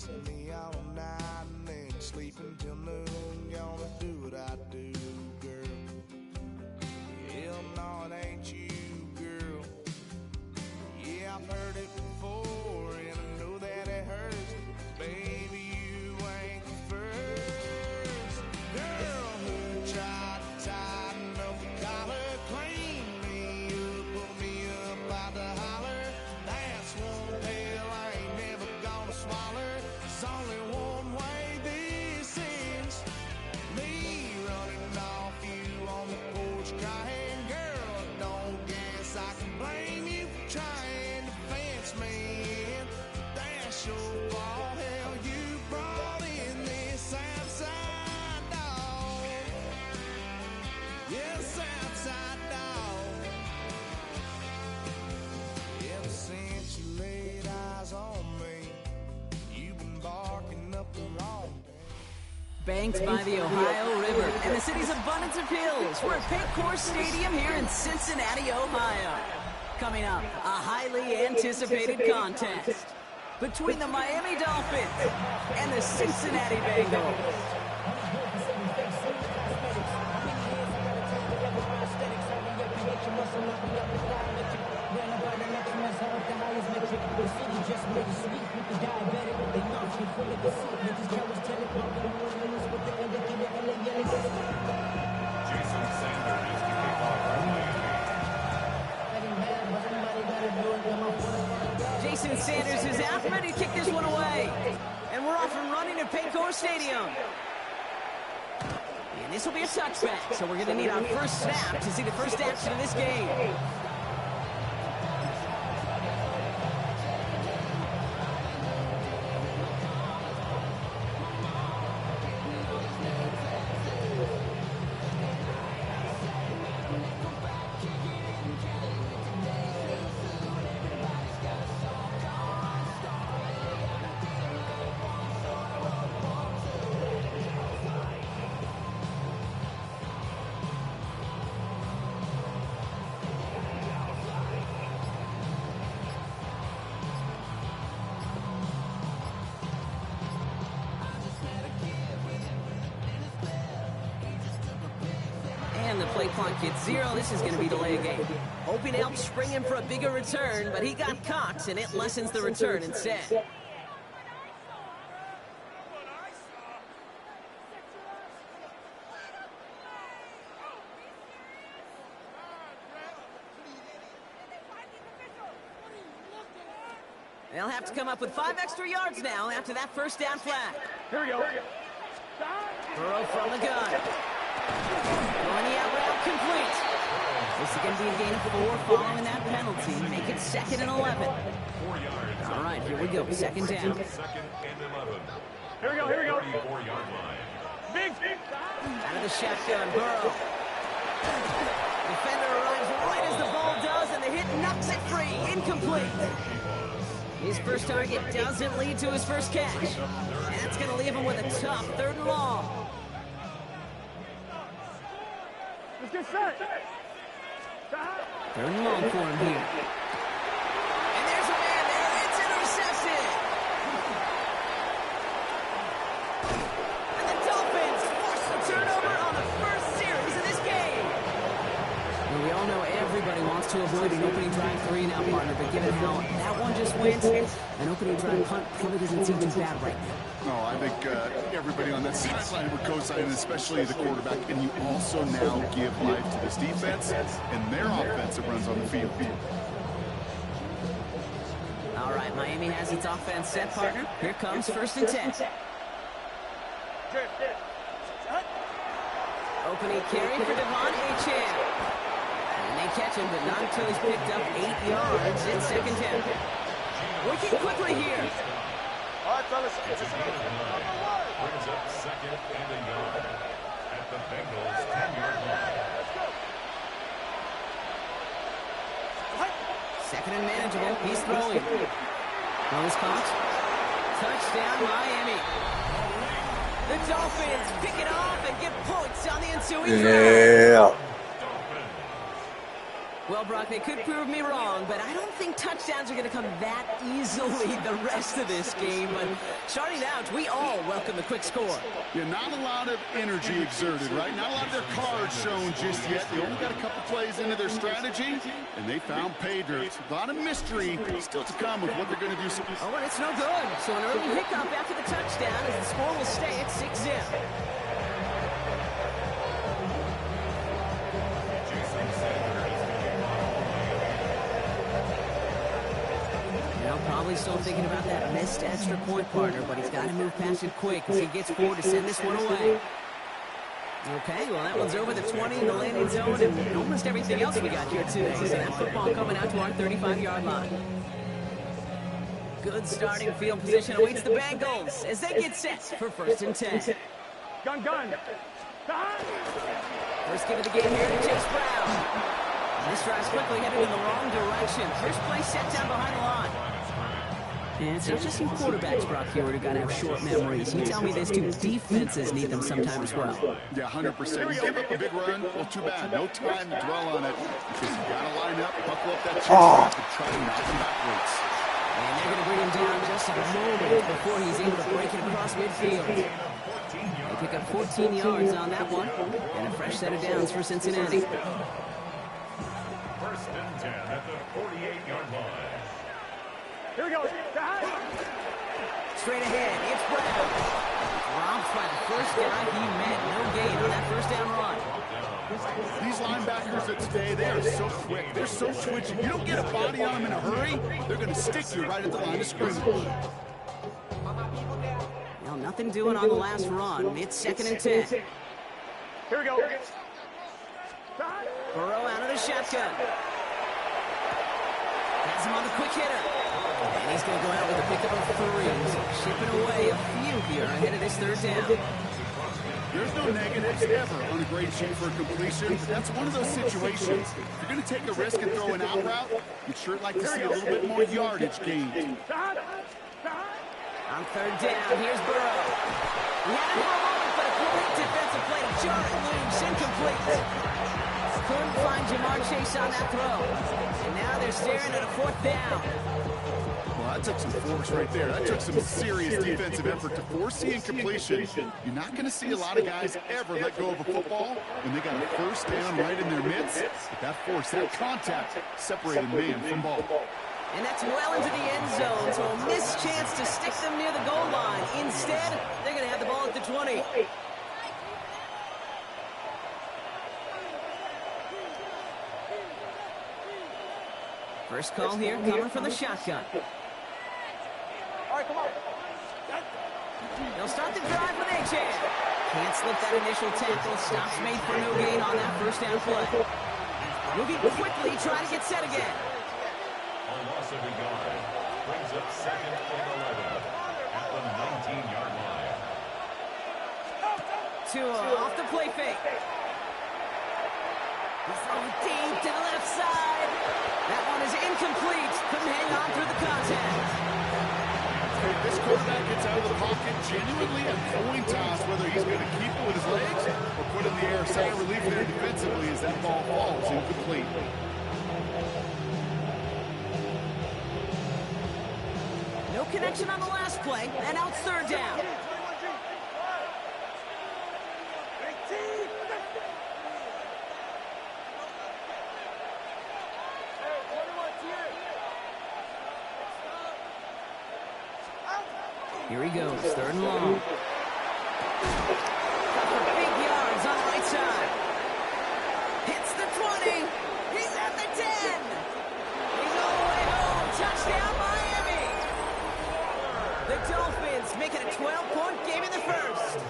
kissing me all night and then sleeping till noon. Gonna do what I do, girl. Hell no, it ain't you, girl. Yeah, I've heard it before and I know that it hurts. Baby, you ain't the first girl who tried to tighten up the collar, clean me up, pull me up out the holler. That's one pill I ain't never gonna swallow. There's only one way this ends. Me running off you on the porch crying. Girl, I don't guess I can blame you for trying to fence me in. That's your fault. Hell, you brought in this outside dog. Yes, outside dog. Ever since you laid eyes on me, you've been barking up the wrong. Banked by the Ohio River and the city's abundance of hills. We're at Paycor Stadium here in Cincinnati, Ohio. Coming up, a highly anticipated contest between the Miami Dolphins and the Cincinnati Bengals. Jason Sanders is out, ready to kick this one away. And we're off and running at Paycor Stadium. And this will be a touchback, so we're going to need our first snap to see the first action of this game. And the play clock gets 0. This is going to be delay a game. Hoping to help spring him for a bigger return, but he got caught, and it lessens the return instead. They'll have to come up with 5 extra yards now after that first down flag. Here we go. Burrow from the gun. Going the out route complete. This is going to be a gain of 4 following that penalty. Make it 2nd and 11. All right, here we go. 2nd down. 2nd and 11. Here we go, here we go. 34-yard line. Big. Out of the shotgun, Burrow. Defender arrives right as the ball does, and the hit knocks it free. Incomplete. His first target doesn't lead to his first catch. And that's going to leave him with a tough 3rd and long. Let's get set. 3rd and long for him here. And there's a man there. It's intercepted. And the Dolphins force the turnover on the first series of this game. Well, we all know everybody wants to avoid an opening drive 3 now, partner, but given how that one just went, an opening drive punt probably doesn't seem too bad right now. No, I think everybody on that sideline would co-sign, especially the quarterback. And you also now give life to this defense and their offense that runs on the field. All right, Miami has its offense set, partner. Here comes 1st and 10. Opening carry for Devon Achane. And they catch him, but not until he's picked up 8 yards. It's 2nd down. Working quickly here. All right, fellas. Brings up 2nd and a yard at the Bengals 10-yard line. 2nd and manageable. He's throwing. Throws caught. Touchdown, Miami. The Dolphins pick it off and get points on the ensuing drive. Yeah. Well, Brock, they could prove me wrong, but I don't think touchdowns are going to come that easily the rest of this game. But starting out, we all welcome the quick score. Yeah, not a lot of energy exerted, right? Not a lot of their cards shown just yet. They only got a couple plays into their strategy, and they found pay dirt. A lot of mystery still to come with what they're going to do. Oh, and it's no good. So an early hiccup after the touchdown as the score will stay at 6-zip. Probably still thinking about that missed extra point, partner, but he's got to move past it quick as he gets forward to send this one away. Okay, well, that one's over the 20 in the landing zone, and almost everything else we got here today. So that football coming out to our 35-yard line. Good starting field position awaits the Bengals as they get set for 1st and 10. Gun. First give of the game here to Chase Brown. This drive's quickly headed in the wrong direction. First play set down behind the line. And it's not just some quarterbacks, Brock, here who got to have short memories. You tell me this too, defenses need them sometimes as well. Yeah, 100%. You give up a big run, well, too bad. No time to dwell on it because you got to line up, buckle up that chest and try to knock him backwards. And they're going to bring him down just a moment before he's able to break it across midfield. They pick up 14 yards on that one, and a fresh set of downs for Cincinnati. 1st and 10 at the 48-yard line. Here we go. Straight ahead, it's Brown. Robbed by the first guy he met. No gain on that first down run. These linebackers of today, they are so quick. They're so twitchy. You don't get a body on them in a hurry, they're going to stick you right at the line of scrimmage. Well, nothing doing on the last run. It's 2nd and 10. Here we go. Burrow out of the shotgun. Has him on the quick hitter. And he's going to go out with a pickup of 3. So shipping away a few here ahead of this 3rd down. There's no negatives ever on a great shoot for a completion, but that's one of those situations. If you're going to take a risk and throw an out route, you'd sure like to see a little bit more yardage gained. On 3rd down, here's Burrow. He had it for a moment, but a great defensive play to jar it loose, incomplete. Couldn't find Jamar Chase on that throw. And now they're staring at a 4th down. Well, that took some force right there. That took some serious defensive effort to force the incompletion. You're not going to see a lot of guys ever let go of a football when they got a 1st down right in their midst. But that force, that contact, separated man from ball. And that's well into the end zone, so a missed chance to stick them near the goal line. Instead, they're going to have the ball at the 20. First call here coming from the shotgun. All right, come on. They'll start the drive with H.A. Can't slip that initial tackle. Stops made for no gain on that first down play. Moving quickly, trying to get set again. A loss of a yard brings up 2nd and 11 at the 19-yard line. Tua off the play fake. He's throwing deep to the left side. That one is incomplete. Couldn't hang on through the contact. If this quarterback gets out of the pocket genuinely and coin toss whether he's going to keep it with his legs or put it in the air. Second relief there defensively as that ball falls incomplete. No connection on the last play, and now it's 3rd down. Here he goes, 3rd and long. Big yards on the right side. Hits the 20. He's at the 10. He's all the way home. Touchdown, Miami. The Dolphins make it a 12-point game in the 1st.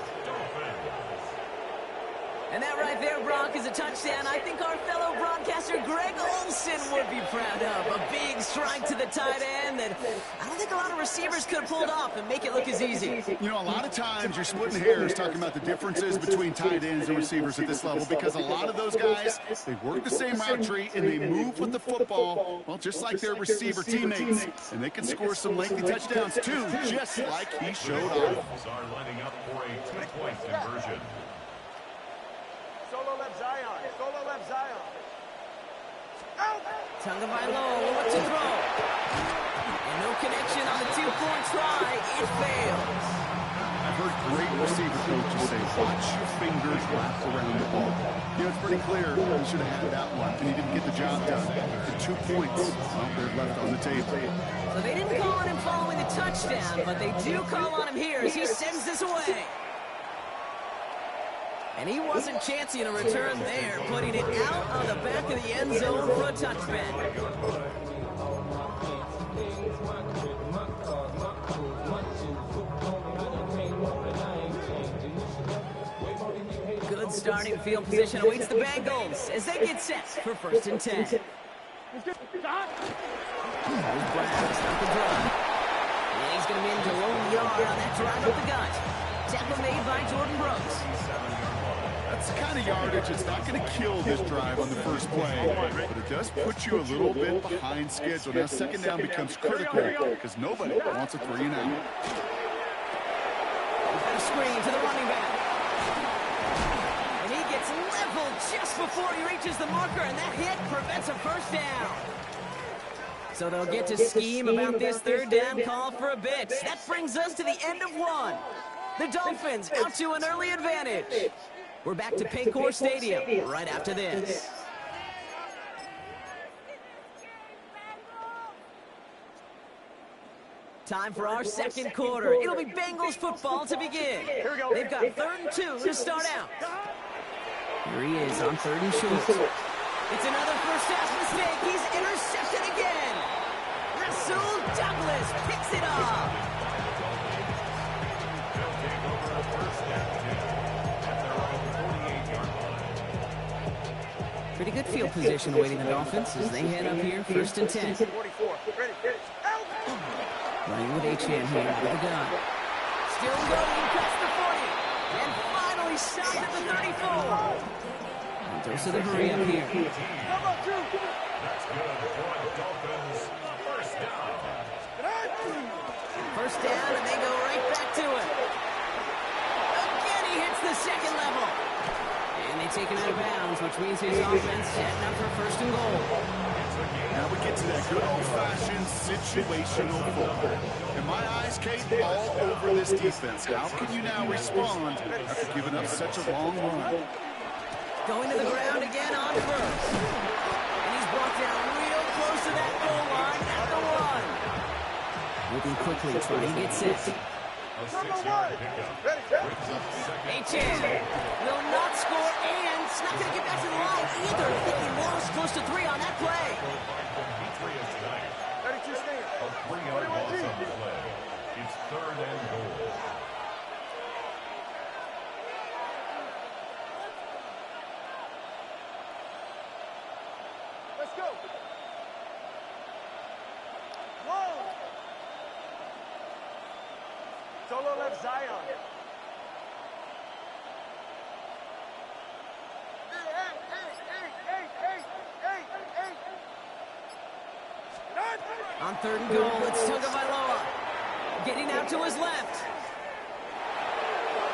And that right there, Brock, is a touchdown I think our fellow broadcaster Greg Olsen would be proud of. A big strike to the tight end that I don't think a lot of receivers could have pulled off and make it look as easy. You know, a lot of times you're splitting hairs talking about the differences between tight ends and receivers at this level because a lot of those guys, they work the same route tree and they move with the football, well, just like their receiver teammates. And they can score some lengthy touchdowns too, just like he showed off. Are lining up for a 2-point conversion. Solo left Zion. Solo left Zion. Tagovailoa with to throw. And no connection on the two-point try. It fails. I've heard great receiver coaches say, watch your fingers wrap around the ball. You know, it's pretty clear he should have had that one, and he didn't get the job done. The 2 points, well, they're left on the table. So they didn't call on him following the touchdown, but they do call on him here as he sends this away. And he wasn't chancing a return there, putting it out on the back of the end zone for a touchback. Good starting field position awaits the Bengals as they get set for 1st and 10. Here's Brown, stop the drive. And he's going to be into a low yard on that drive up the gut. Tackle made by Jordan Brooks. That's the kind of yardage that's not going to kill this drive on the first play, but it does put you a little bit behind schedule. Now, 2nd down becomes critical because nobody wants a 3 and out. He's got a screen to the running back. And he gets leveled just before he reaches the marker, and that hit prevents a 1st down. So they'll get to scheme about this 3rd down call for a bit. That brings us to the end of 1. The Dolphins out to an early advantage. We're back to Paycor Stadium right after this. Time for our 2nd quarter. It'll be Bengals football to begin. They've got 3rd and 2 to start out. Here he is on 3rd and short. It's another first half mistake. He's intercepted again. Rasul Douglas picks it off. Pretty good field position awaiting the Dolphins as they head up here, 1st and 10. Running with H.N. here with the gun. Still going past the 40. And finally stopped at the 34. And dose of the hurry up here. That's good for the Dolphins. 1st down. 1st down, and they go right back to it. Again, he hits the 2nd level. And they take him out of bounds, which means his offense setting up for 1st and goal. Now we get to that good old-fashioned situational football. In my eyes, Kate, all over this defense. How can you now respond after giving up such a long run? Going to the ground again on 1st. And he's brought down real close to that goal line at the 1. Moving quickly, trying to get set. A 6-yard pickup. H.N. will not score, and it's not going to get back to the line either. I think he lost close to 3 on that play. A 3-yard loss on the play. It's 3rd and goal. Let's go. Whoa. Solo left Zion. On 3rd and goal, it's Tagovailoa. Getting out to his left.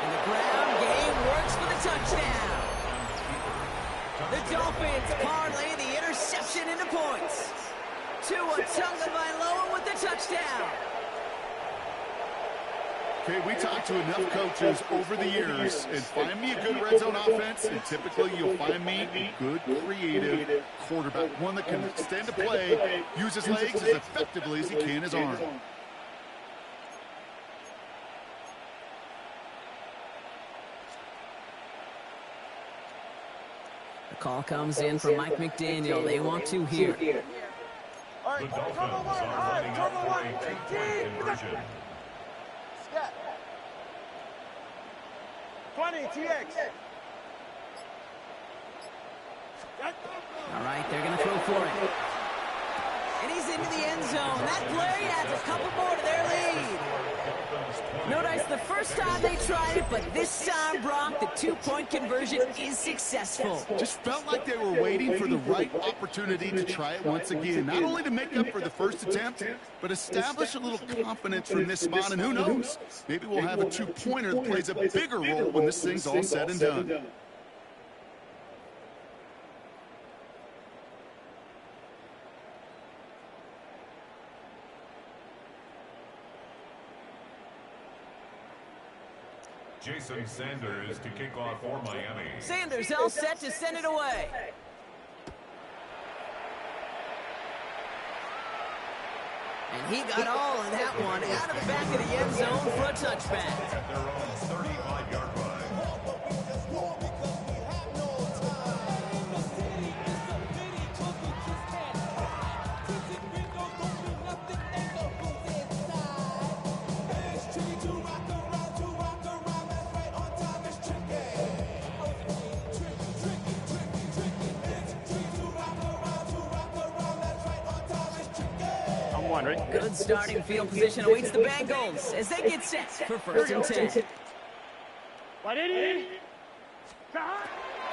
And the ground game works for the touchdown. The Dolphins parlay the interception into points. Tua Tagovailoa with the touchdown. Okay, we talked to enough coaches over the years, and find me a good red zone offense, and typically you'll find me a good, creative quarterback, one that can stand to play, use his legs as effectively as he can his arm. The call comes in from Mike McDaniel. They want to hear. The Dolphins are lining up for a 2-point conversion. 20, TX. All right, they're going to throw for it. And he's into the end zone. That play adds a couple more to their lead. Notice the first time they tried it, but this time, Brock, the 2-point conversion is successful. Just felt like they were waiting for the right opportunity to try it once again. Not only to make up for the first attempt, but establish a little confidence from this spot. And who knows, maybe we'll have a 2-pointer that plays a bigger role when this thing's all said and done. Jason Sanders to kick off for Miami. Sanders all set to send it away. And he got all of that one out of the back of the end zone for a touchback. At their own 35-yard line. Good starting field position awaits the Bengals as they get set for first and 10.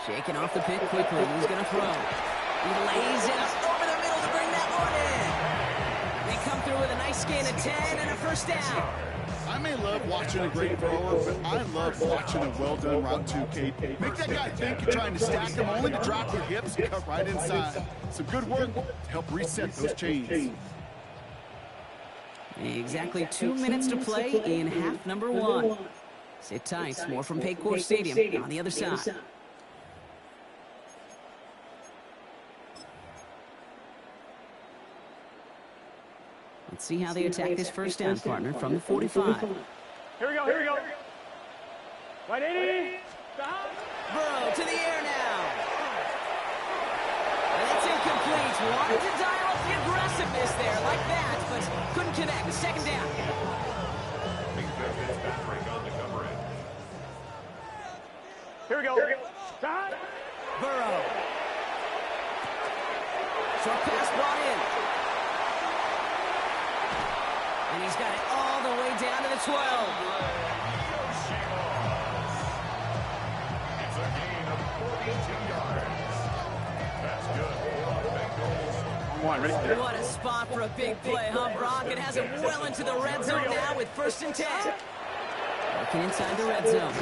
Shaking off the pick quickly. He's going to throw. He lays it up over the middle to bring that one in. They come through with a nice gain of 10 and a first down. I may love watching a great thrower, but I love watching a well-done route too, Kate. Make that guy think you're trying to stack him only to drop your hips and cut right inside. Some good work to help reset those chains. Exactly 2 minutes to play in half number 1. Sit tight. More from Paycor Stadium on the other side. Let's see how they attack this first down, partner, from the 45. Here we go. Right, 80. Burrow to the air now. And it's incomplete. Wanted to dial up the aggressiveness there like that, but couldn't connect. Second down. Here we go. Burrow. Short pass brought in. And he's got it all the way down to the 12. It's a gain of 42 yards. That's good for the Bengals. What a spot for a big play, huh, Brock? It has it well into the red zone now with first and 10. Working inside the red zone.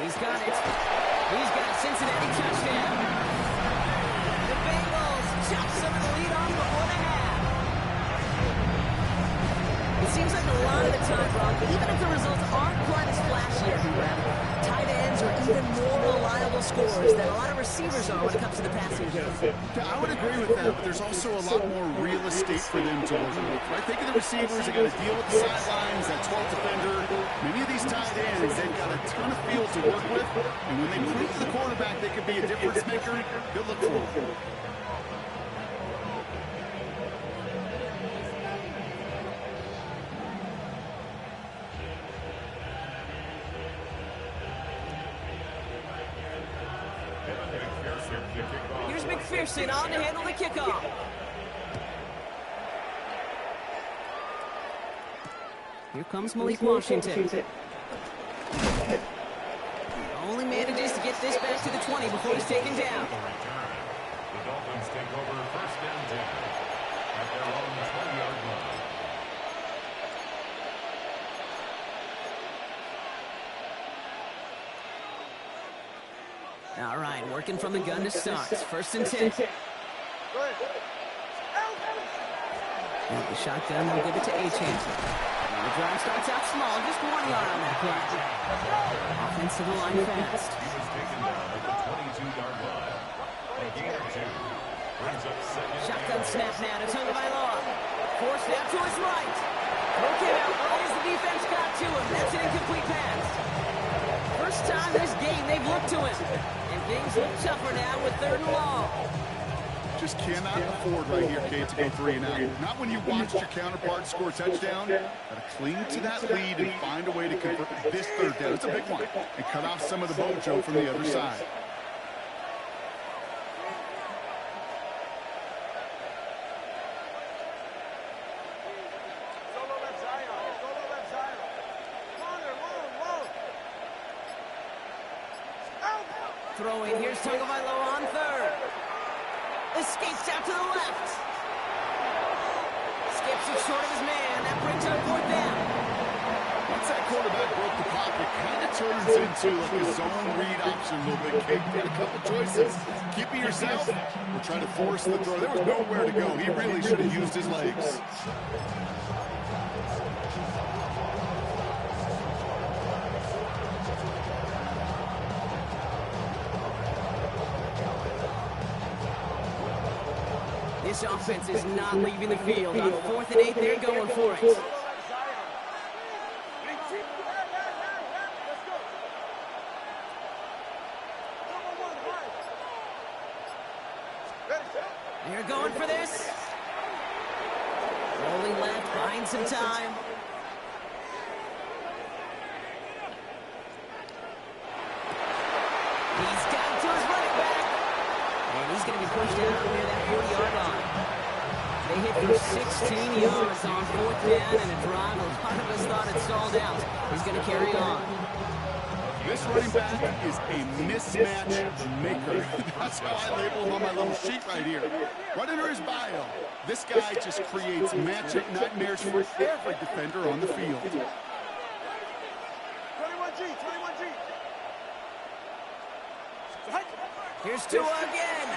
He's got it. He's got a Cincinnati touchdown. The Bengals chop some of the lead off before the half. It seems like a lot of the time, Brock, even if the results aren't quite as flashy as we have, tight ends are even more reliable scorers than a lot of receivers are when it comes to the passing game. Yeah, I would agree with that, but there's also a lot more real estate for them to work with. Right? Think of the receivers, they got to deal with the sidelines, that 12th defender. Many of these tight ends, they've got a ton of field to work with, and when they prove to the quarterback they can be a difference maker, good look for them. Here's McPherson on to handle the kickoff. Here comes Malik Washington. Only manages to get this back to the 20 before he's taken down. The Dolphins take over first and 10 at their own 20-yard line. All right, working from the gun to start. First and 10. The shotgun will give it to Achane. The drive starts out small, just 1 yard on that play. Offensive line fast. He was taken down at the 22-yard line. A gain of 2 brings up second. Shotgun snap now to Tagovailoa. Force snap to his right. Okay, out as the defense got to him. That's an incomplete pass. First time this game they've looked to him. And things look tougher now with 3rd and long. Just cannot afford right here, Kate, to go 3 and out. Not when you watched your counterpart score a touchdown. Got to cling to that lead and find a way to convert this 3rd down. It's a big one. And cut off some of the mojo from the other side. Throwing, here's Tagovailoa on 3rd. Escapes out to the left. Skips it short of his man. That brings up 4th down. Once that quarterback broke the pocket, kind of turns into like a zone read option a little bit, Kate. You had a couple choices. Keep it yourself or try to force the throw. There was nowhere to go. He really should have used his legs. This offense is not leaving the field. On 4th and 8, they're going for it. They're going for this. Rolling left, buying some time. He's got it to his running back. And he's going to be pushed out near that 40-yard line. They hit for 16 yards on 4th down and a drive. A lot of us thought it stalled out. He's going to carry on. This running back is a mismatch maker. That's how I label him on my little sheet right here. Right under his bio, this guy just creates matchup nightmares for every defender on the field. 21G, 21G. Here's Tua again.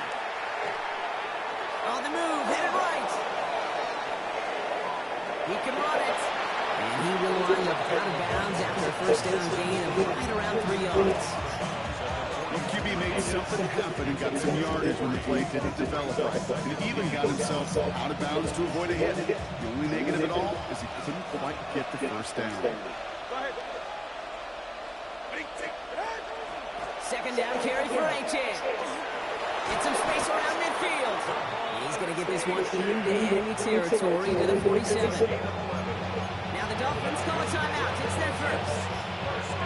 On the move, headed right. He can run it. And he will wind up out of bounds after the first down gain of right around 3 yards. Well, QB made something happen and got some yardage when the play didn't develop right. And he even got himself out of bounds to avoid a hit. The only negative at all is he couldn't quite get the first down. Second down carry for Achan. Get some space around midfield. He's going to get this one into enemy territory to the 47. Now the Dolphins call a timeout. It's their first.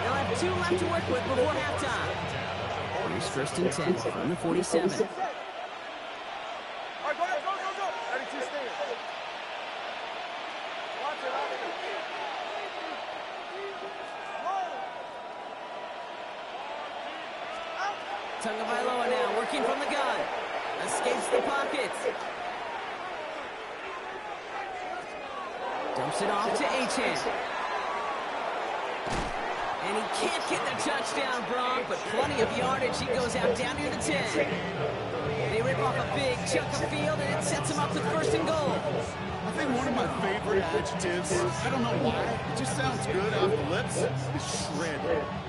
They'll have 2 left to work with before halftime. Here's 1st and 10 from the 47. All right, go. Ready to stand. Watch it. Tagovailoa now working from the gun. Escapes the pocket. Dumps it off to Achan. And he can't get the touchdown, Bronk, but plenty of yardage. He goes out down near the 10. They rip off a big chunk of field, and it sets him up with 1st and goal. I think one of my favorite adjectives, I don't know why, it just sounds good off the lips, is shred.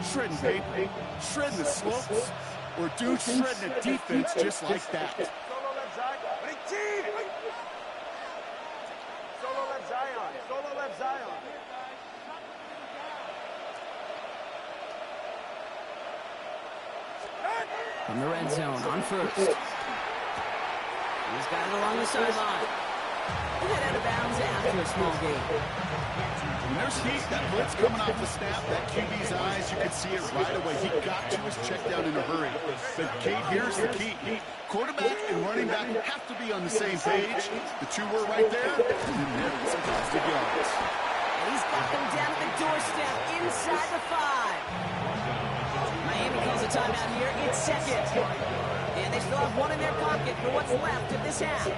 Shredding paper, shredding the slopes, or dude shredding a defense just like that. Solo left Zion. Solo left Zion. From the red zone on 1st. He's got it along the sideline. Head out of bounds after a small gain. When there's heat, that blitz coming off the snap, that QB's eyes, you can see it right away. He got to his check down in a hurry. But Kate, here's the key. Quarterback and running back have to be on the same page. The 2 were right there, and then there was some positive yards. And he's got them down at the doorstep inside the 5. Miami calls a timeout here. It's 2nd. And they still have 1 in their pocket for what's left of this half.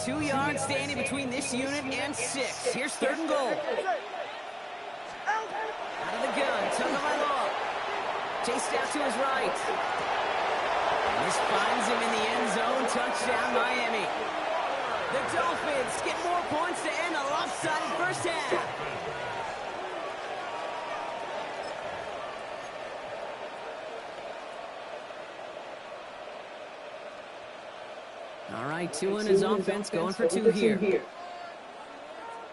Two yards standing between this unit and 6. Here's 3rd and goal. Out of the gun, Tagovailoa. Chased out to his right. And this finds him in the end zone. Touchdown, Miami. The Dolphins get more points to end a lopsided first half. All right, Tua and his offense going for 2 here. The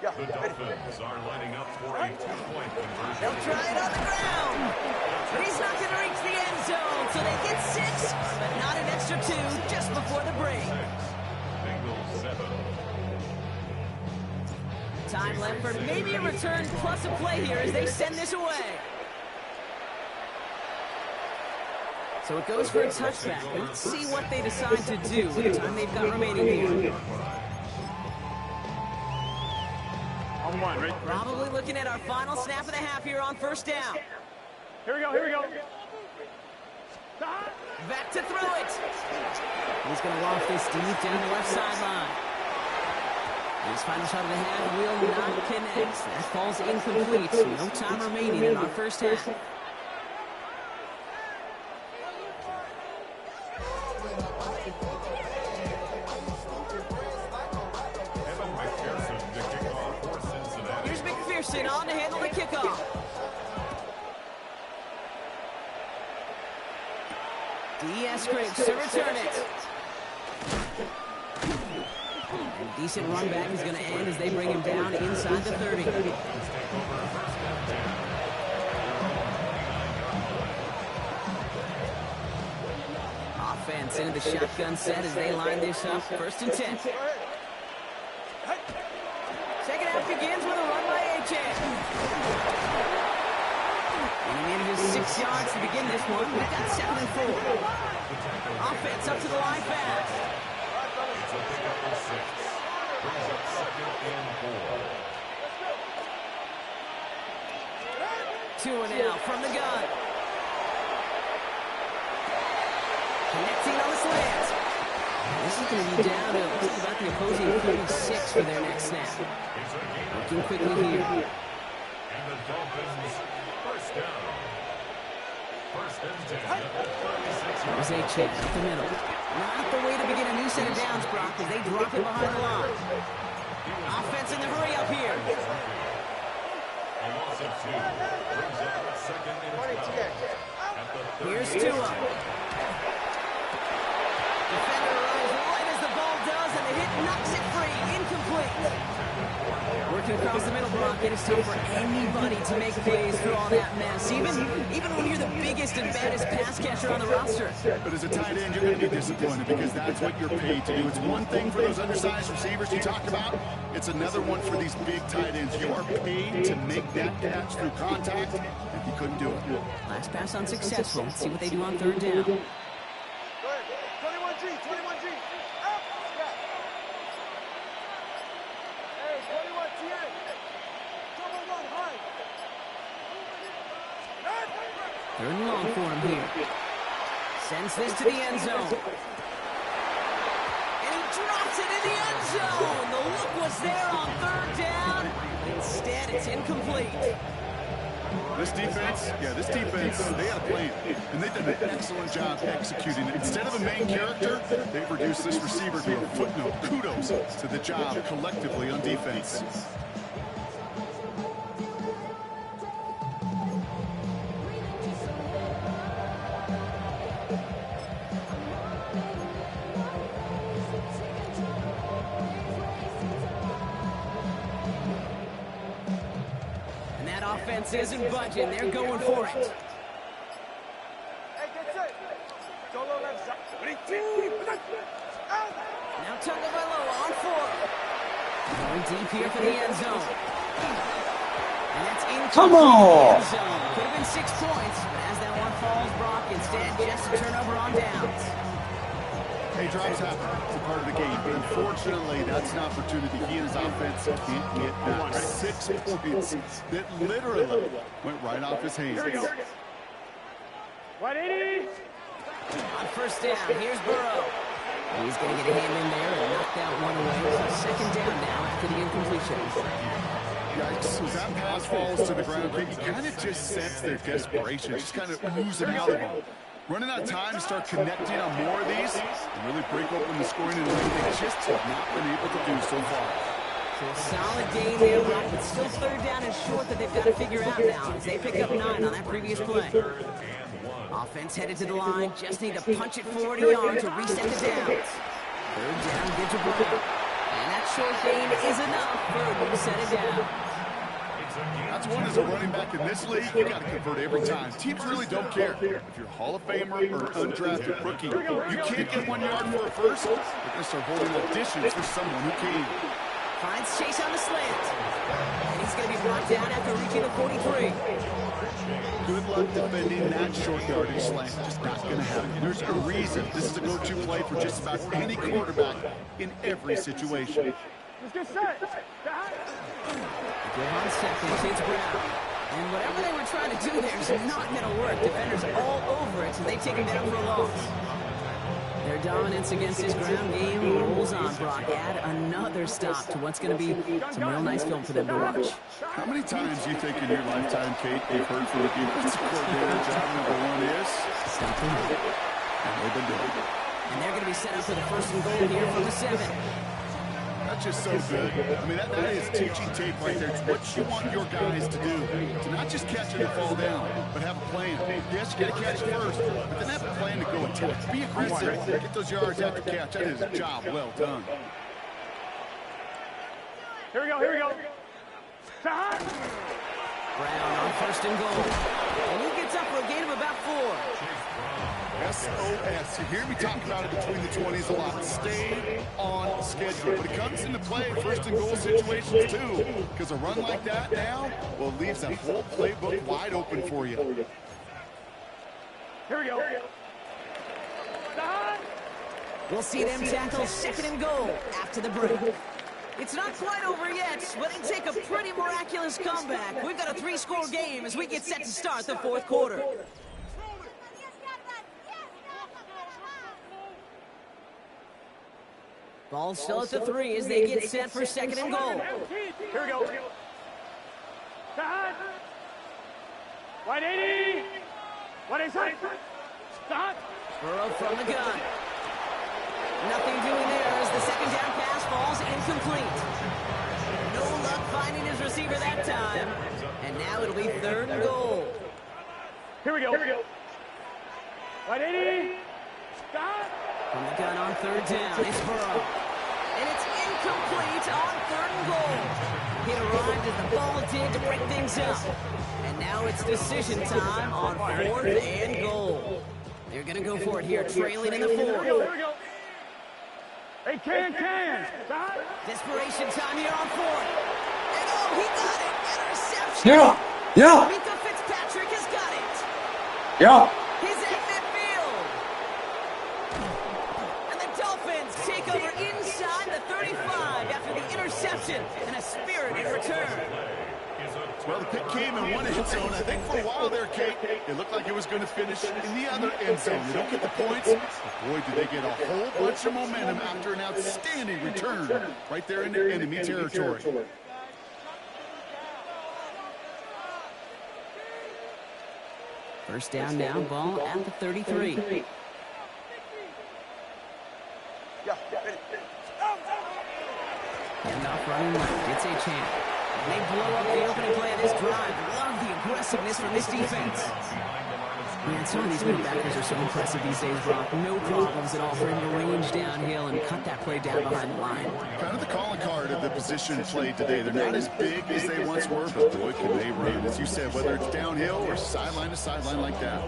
Dolphins are lining up for a 2-point conversion. They'll try it on the ground. But he's not going to reach the end zone, so they get 6, but not an extra 2 just before the break. Bengals 7. Time left for maybe a return plus a play here as they send this away. So it goes for a touchback. Let's see what they decide to do with the time they've got remaining here. On 1, right? Probably looking at our final snap of the half here on 1st down. Here we go. Back to throw it. He's going to loft this deep down the left sideline. His final shot of the half will not connect. That falls incomplete. No time remaining in our first half. Wilson on to handle the kickoff. D.S. Scrapes to return it. And decent run back is going to end as they bring him down inside the 30. Offense into the shotgun set as they line this up. 1st and 10. Second half begins with a run by Achane. And he manages 6 yards to begin this one. They got 7 and 4. Offense up to the line fast. It's a pickup of 6. Brings up 2nd and 4. 2 and out from the gun. Connecting on the slant. This is going to be down to just about the opposing 36 for their next snap. Working quickly here. And the Dolphins, 1st down. 1st and 10. There's Achane up the middle. Not the way to begin a new set of downs, Brock, as they drop it behind the line. Offense in the hurry up here. A loss of 2. Brings up 2nd and 12. Here's Tua. Defender arrives right as the ball does, and the hit knocks it free. Incomplete. Working across the middle, Brock. It is tough for anybody to make plays through all that mess, even when you're the biggest and baddest pass catcher on the roster. But as a tight end, you're going to be disappointed because that's what you're paid to do. It's one thing for those undersized receivers you talk about. It's another one for these big tight ends. You are paid to make that catch through contact, and you couldn't do it. Last pass unsuccessful. Let's see what they do on 3rd down. 21G, 21G. Up. Yeah. Hey, 21 TN. Double 1 high. 3rd and long for him here. Sends this to the end zone. And he drops it in the end zone. The look was there on 3rd down. Instead, it's incomplete. This defense, they had a plan, and they've done an excellent job executing it. Instead of a main character, they've reduced this receiver to a footnote. Kudos to the job collectively on defense. Offense isn't budging. They're going for it. Hey, get set. Solo left side. Now Tagovailoa on 4. Going deep here for the end zone. And that's incomplete. Come on! End zone. Could have been 6 points, but as that one falls, Brock, instead just a turnover on downs. Hey, drops happen. It's a part of the game. But unfortunately, that's an opportunity he and his offense can't get back. 6 points that literally went right off his hands. 180. On 1st down, here's Burrow. He's going to get a hand in there and knock that one away. So 2nd down now after the incompletion. Yikes. As that pass falls to the ground, you kind of just sense their desperation. Just kind of oozing out of them. Running out of time to start connecting on more of these and really break open the scoring in a way they just have not been able to do so far. So a solid gain there, Brock, but still 3rd down and short that they've got to figure out now as they pick up 9 on that previous play. Offense headed to the line, just need to punch it 40 yards to reset the downs. 3rd down, good to Brown. And that short gain is enough for a reset it down. That's one as a running back in this league, you got to convert every time. Teams really don't care. If you're Hall of Famer or undrafted rookie, you can't get 1 yard for a first. They're going to start holding additions for someone who can. Finds Chase on the slant. And he's going to be brought down after reaching the 43. Good luck defending that short yardage slant. Just not going to happen. There's a reason this is a go-to play for just about any quarterback in every situation. Let's get set. Give on 2nd, it's Brown. And whatever they were trying to do there is not going to work. Defenders all over it, so they take him down for a loss. Their dominance against his ground game rolls on, Brock. Add another stop to what's going to be some real nice film for them to watch. How many times do you think in your lifetime, Kate, you've heard from the defensive coordinator, job number 1 is? Stop him. And they've been doing it. And they're going to be set up for the 1st and goal here from the 7. That's just so good. I mean, that is teaching tape right there. It's what you want your guys to do. To not just catch it and fall down, but have a plan. Yes, you got to catch it first, but then have a plan to go attack. Be aggressive. Get those yards after catch. That is a job well done. Here we go. Brown on 1st and goal. And he gets up for a gain of about 4. SOS. You hear me talk about it between the 20s a lot. Stay on schedule. But it comes into play in 1st and goal situations too. Because a run like that now, well, it leaves that whole playbook wide open for you. Here we go. We'll see them tackle 2nd and goal after the break. It's not quite over yet, but it take a pretty miraculous comeback. We've got a 3-score game as we get set to start the 4th quarter. Ball still at the 3 as they get set for 2nd and goal. Here we go. Wide 80. What is it? Stop. Burrow from the gun. Nothing doing there as the 2nd down pass falls incomplete. No luck finding his receiver that time. And now it'll be 3rd and goal. Here we go. Wide 80. Stop. From the gun on 3rd down, it's Burrow. And it's incomplete on 3rd and goal. It arrived as the ball did to break things up. And now it's decision time on 4th and goal. They're going to go for it here, trailing in the 4th. Here we go. Hey, can. Stop. Desperation time here on 4th. And oh, he got it. Interception. Yeah. Mika Fitzpatrick has got it. Yeah. He's at midfield. And the Dolphins take over inside the 35 after the interception and a spirited return. Well, the pick came in one end zone. I think for a while there, Kate, it looked like it was going to finish in the other end zone. They don't get the points. But boy, did they get a whole bunch of momentum after an outstanding return right there in their enemy territory. First down now, ball at the 33. And off running left, it's a chance. They blow up the opening play of this drive. Love the aggressiveness from this defense. Man, some of these middle backers are so impressive these days, Brock. No problems at all for him to range downhill and cut that play down behind the line. Kind of the calling card of the position played today. They're not as big as they once were, but boy, can they run. As you said, whether it's downhill or sideline to sideline like that.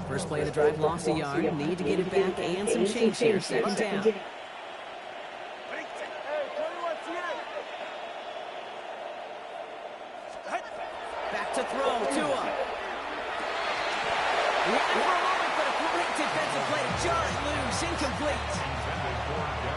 First play of the drive lost a yard. Need to get it back and some change here. 2nd down. Back to throw. Tua. Ran for a moment, but a great defensive play to jar it loose. Incomplete.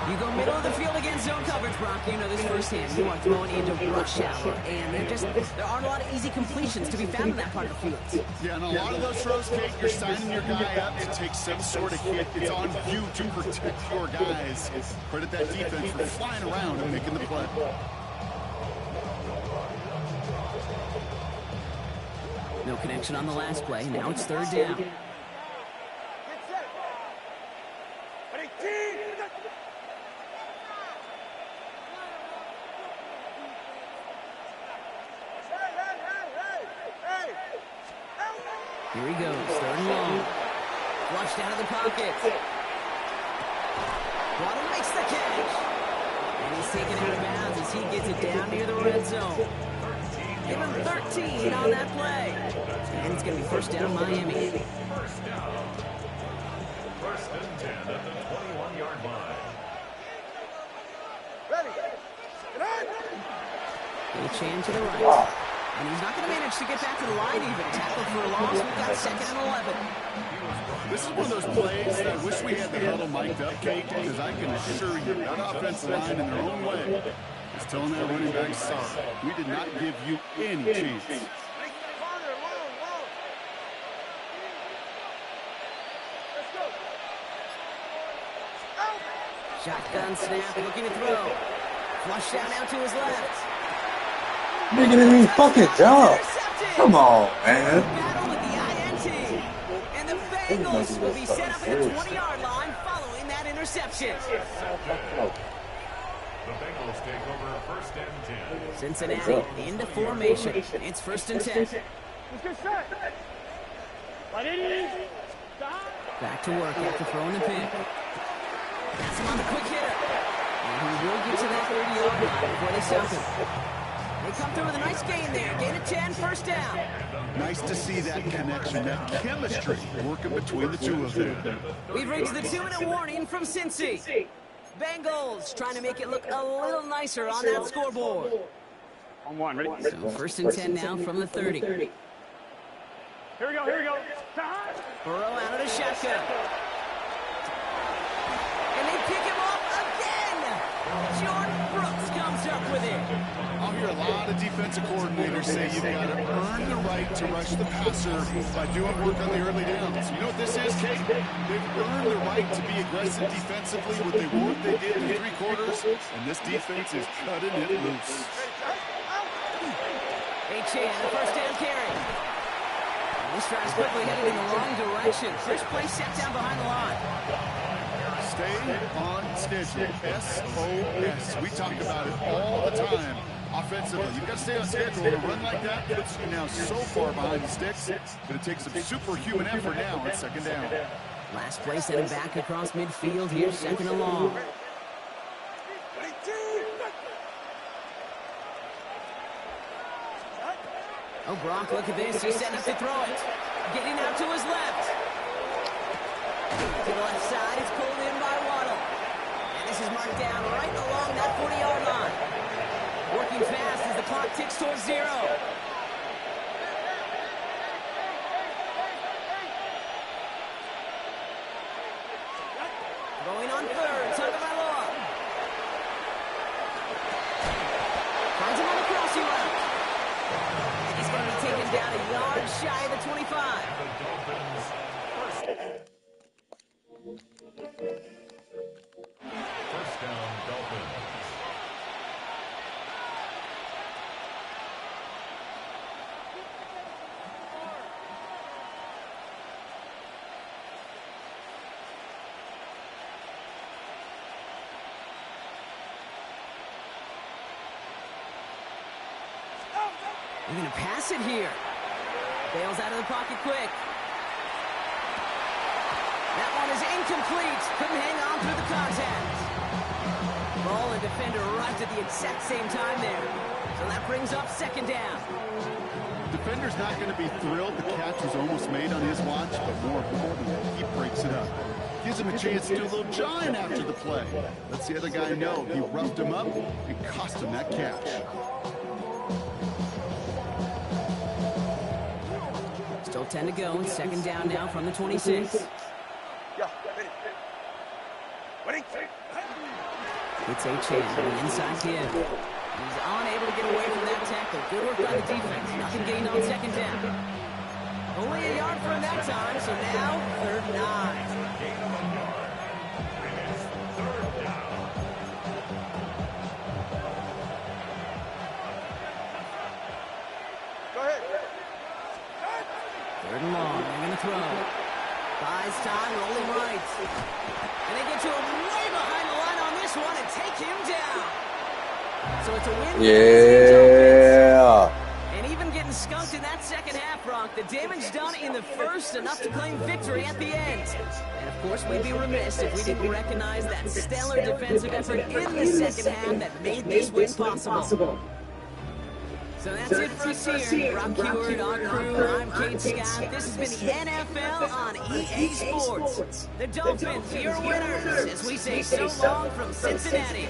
You go middle of the field against zone coverage, Brock. You know this firsthand. You are throwing into rush hour, and there aren't a lot of easy completions to be found in that part of the field. Yeah, and a lot of those throws, Kate, you're signing your guy up to take some sort of hit. It's on you to protect your guys. Credit that defense for flying around and making the play. No connection on the last play. Now it's 3rd down. Here he goes, 3rd and long. Flushed out of the pocket. Waddle makes the catch. And he's taken out of bounds as he gets it down near the red zone. Give him 13 on that play. And it's going to be 1st down, Miami. 1st down. 1st and 10 at the 21-yard line. Chan to the right. And he's not going to manage to get back to the line even. Tackled for a loss. We've got 2nd and 11. This is one of those plays that I wish we had the huddle mic'd up, Kate, because I can assure you that offensive line in their own way is telling that running back, sorry, we did not give you any chance. Shotgun snap, looking to throw. Flush down out to his left. Making any fucking job. intercepted. Come on, man. Battle with the INT. And the Bengals will be set up at the 20-yard line following that interception. The Bengals take over first and 10. Cincinnati into formation. It's first and 10. Back to work after throwing the pin. That's him on the quick hitter. And he will get to that 30-yard line before they stop him. They come through with a nice gain there. Gain of 10, first down. Nice to see that connection, that chemistry working between the two of them. We've reached the 2-minute warning from Cincy. Bengals trying to make it look a little nicer on that scoreboard. On one, ready? So first and 10 now from the 30. Here we go, here we go. Burrow out of the shotgun. And they pick him up again. Jordan Brooks comes up with it. I'll hear a lot of defensive coordinators say you've got to earn the right to rush the passer by doing work on the early downs. You know what this is, Kate? They've earned the right to be aggressive defensively with the work they did in 3 quarters, and this defense is cutting it loose. H.A. the first down carry. This drive's quickly headed in the wrong direction. First play set down behind the line. Stay on schedule. SOS. We talk about it all the time. Offensively, you've got to stay on schedule. A run like that puts you now so far behind the sticks. Going to take some superhuman effort now on second down. Last play set him back across midfield here, second and long. Oh, Gronk, look at this. He's setting up to throw it. Getting out to his left. To the left side, it's pulled in by Waddle. And this is marked down right along that 40-yard line. Working fast as the clock ticks towards 0. Going on third, Tagovailoa. Finds him on the crossing route. And he's going to be taken down a yard shy of the 25. First down, Dolphins. They're going to pass it here. Bails out of the pocket quick. That one is incomplete. Couldn't hang on through the contact. Ball and defender arrived at the exact same time there. So that brings up second down. Defender's not going to be thrilled the catch was almost made on his watch, but more importantly, he breaks it up. Gives him a chance to do a little giant after the play. Lets the other guy know he roughed him up and cost him that catch. Still 10 to go, and second down now from the 26. It's H.A. on the inside give. He's unable to get away from that tackle. Good work by the defense. Nothing gained on second down. Only a yard from that time, so now third and 9. Third and long, they're going to throw. Buys time, rolling right. And they get to him way behind the line on this one and take him down. So it's a win. Yeah. And even getting skunked in that second half, Bronk, the damage done in the first, enough to claim victory at the end. And of course, we'd be remiss if we didn't recognize that stellar defensive effort in the second half that made this win possible. So that's it for us here. Rob Heward, our crew, I'm Kate Scott. This has been the NFL on EA Sports. The Dolphins, your winners, as we say so long from Cincinnati.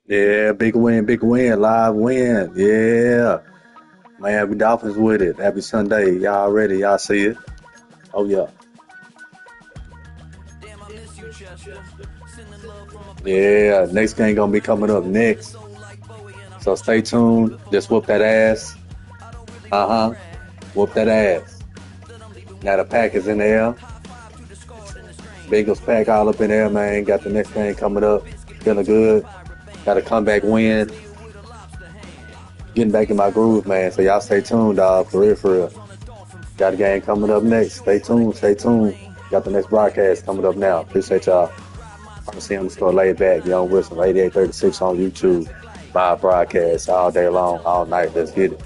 Yeah, big win, live win. Yeah. Miami Dolphins with it. Happy Sunday. Y'all ready? Y'all see it? Oh, yeah. Yeah, next game going to be coming up next. So stay tuned. Just whoop that ass. Whoop that ass. Now the pack is in there. Bengals pack all up in there, man. Got the next game coming up. Feeling good. Got a comeback win. Getting back in my groove, man. So y'all stay tuned, dog. For real, for real. Got a game coming up next. Stay tuned. Got the next broadcast coming up now. Appreciate y'all. I'm seeing _ laid back. Young Wilson, 8836 on YouTube. Live broadcast all day long, all night. Let's get it.